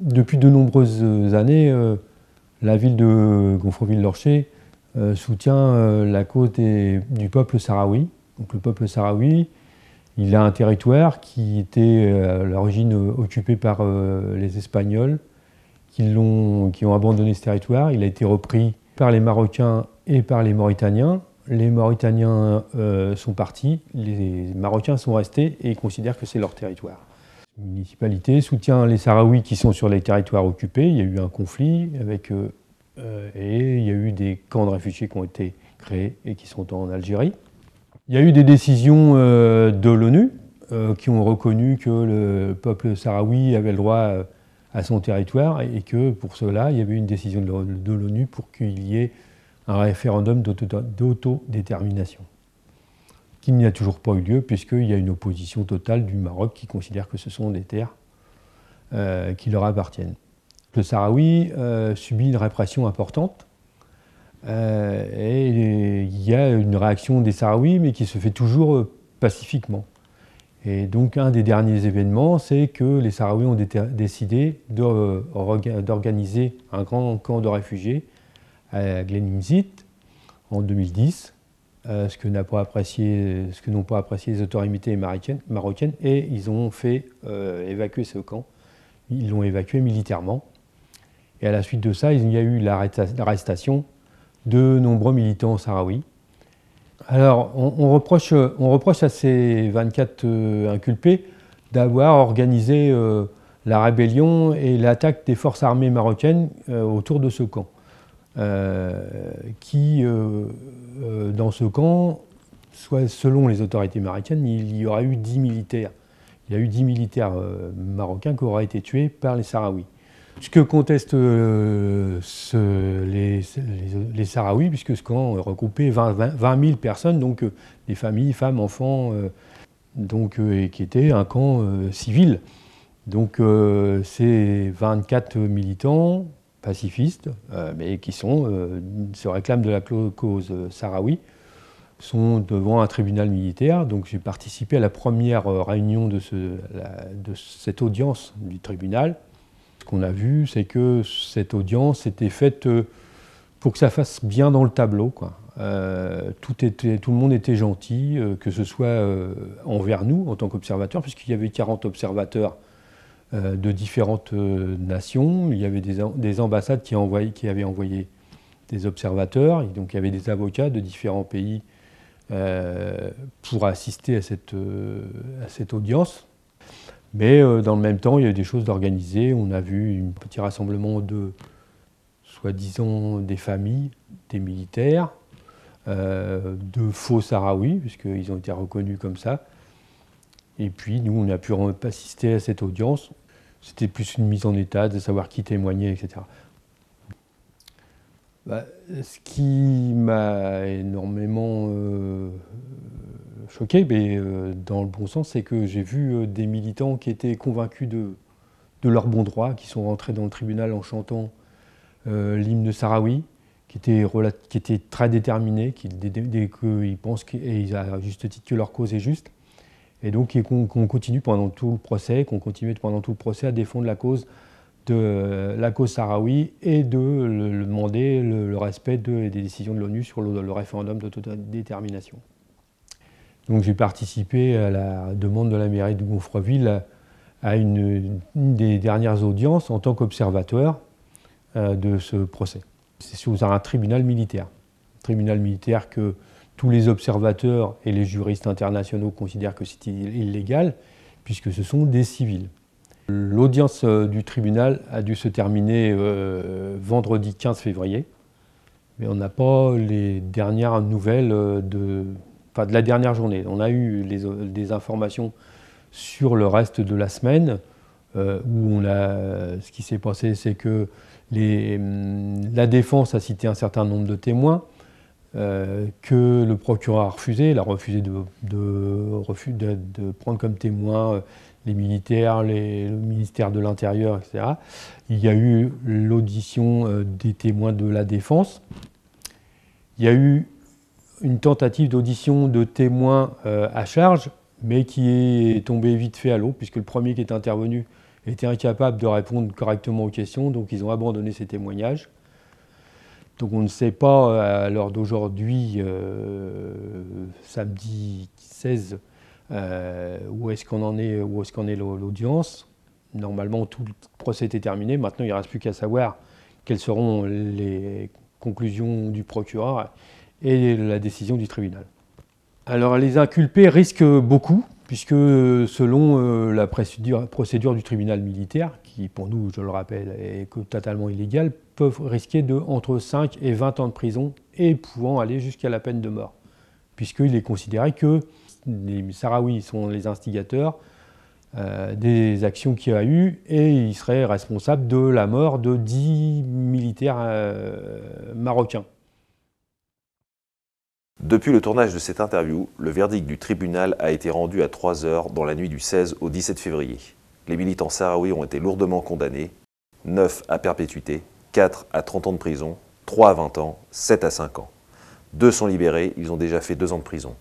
Depuis de nombreuses années, la ville de Gonfreville-Lorcher soutient la cause du peuple sahraoui. Donc le peuple sahraoui, il a un territoire qui était à l'origine occupé par les Espagnols, qui ont abandonné ce territoire. Il a été repris par les Marocains et par les Mauritaniens. Les Mauritaniens sont partis, les Marocains sont restés et considèrent que c'est leur territoire. La municipalité soutient les Sahraouis qui sont sur les territoires occupés. Il y a eu un conflit avec eux et il y a eu des camps de réfugiés qui ont été créés et qui sont en Algérie. Il y a eu des décisions de l'ONU qui ont reconnu que le peuple sahraoui avait le droit à son territoire et que pour cela, il y avait une décision de l'ONU pour qu'il y ait un référendum d'autodétermination, qui n'y a toujours pas eu lieu puisqu'il y a une opposition totale du Maroc qui considère que ce sont des terres qui leur appartiennent. Le Sahraoui subit une répression importante et il y a une réaction des Sahraouis mais qui se fait toujours pacifiquement. Et donc un des derniers événements, c'est que les Sahraouis ont décidé d'organiser un grand camp de réfugiés à Glenimzit en 2010, ce que n'ont pas apprécié les autorités marocaines, et ils ont fait évacuer ce camp. Ils l'ont évacué militairement. Et à la suite de ça, il y a eu l'arrestation de nombreux militants sahraouis. Alors, on reproche à ces 24 inculpés d'avoir organisé la rébellion et l'attaque des forces armées marocaines autour de ce camp. Dans ce camp, selon les autorités marocaines, il y aura eu 10 militaires. Il y a eu 10 militaires marocains qui auraient été tués par les Sahraouis. Ce que contestent les Sahraouis, puisque ce camp regroupait 20 000 personnes, donc des familles, femmes, enfants, et qui était un camp civil. Donc ces 24 militants pacifistes, mais qui se réclament de la cause sahraoui, sont devant un tribunal militaire. Donc j'ai participé à la première réunion de cette audience du tribunal. Ce qu'on a vu, c'est que cette audience était faite pour que ça fasse bien dans le tableau, quoi. Tout le monde était gentil, que ce soit envers nous en tant qu'observateurs, puisqu'il y avait 40 observateurs de différentes nations. Il y avait des ambassades qui avaient envoyé des observateurs, et donc il y avait des avocats de différents pays pour assister à cette audience. Mais dans le même temps, il y a eu des choses d'organisées. On a vu un petit rassemblement de, soi-disant, des familles, des militaires, de faux Sahraouis, puisqu'ils ont été reconnus comme ça. Et puis, nous, on a pu assister à cette audience. C'était plus une mise en état de savoir qui témoignait, etc. Ce qui m'a énormément choqué, mais dans le bon sens, c'est que j'ai vu des militants qui étaient convaincus de leur bon droit, qui sont rentrés dans le tribunal en chantant l'hymne sahraoui, qui étaient très déterminés, qu'ils pensent, et à juste titre, que leur cause est juste. Et donc qu'on continue pendant tout le procès, à défendre la cause sahraoui et de demander le respect des décisions de l'ONU sur le référendum d'autodétermination. Donc j'ai participé à la demande de la mairie de Gonfreville à une des dernières audiences en tant qu'observateur de ce procès. C'est sous un tribunal militaire. Tribunal militaire que tous les observateurs et les juristes internationaux considèrent que c'est illégal, puisque ce sont des civils. L'audience du tribunal a dû se terminer vendredi 15 février, mais on n'a pas les dernières nouvelles de la dernière journée. On a eu des informations sur le reste de la semaine, où ce qui s'est passé, c'est que la défense a cité un certain nombre de témoins, que le procureur a refusé. Il a refusé de prendre comme témoins les militaires, le ministère de l'Intérieur, etc. Il y a eu l'audition des témoins de la défense. Il y a eu une tentative d'audition de témoins à charge, mais qui est tombée vite fait à l'eau, puisque le premier qui est intervenu étaient incapables de répondre correctement aux questions, donc ils ont abandonné ces témoignages. Donc on ne sait pas, à l'heure d'aujourd'hui, samedi 16, où est-ce qu'en est l'audience. Normalement, tout le procès était terminé. Maintenant, il ne reste plus qu'à savoir quelles seront les conclusions du procureur et la décision du tribunal. Alors, les inculpés risquent beaucoup, puisque selon la procédure du tribunal militaire, qui pour nous, je le rappelle, est totalement illégale, peuvent risquer entre 5 et 20 ans de prison et pouvant aller jusqu'à la peine de mort, puisqu'il est considéré que les Sahraouis sont les instigateurs des actions qu'il y a eu et ils seraient responsables de la mort de 10 militaires marocains. Depuis le tournage de cette interview, le verdict du tribunal a été rendu à 3 heures dans la nuit du 16 au 17 février. Les militants sahraouis ont été lourdement condamnés, 9 à perpétuité, 4 à 30 ans de prison, 3 à 20 ans, 7 à 5 ans. 2 sont libérés, ils ont déjà fait 2 ans de prison.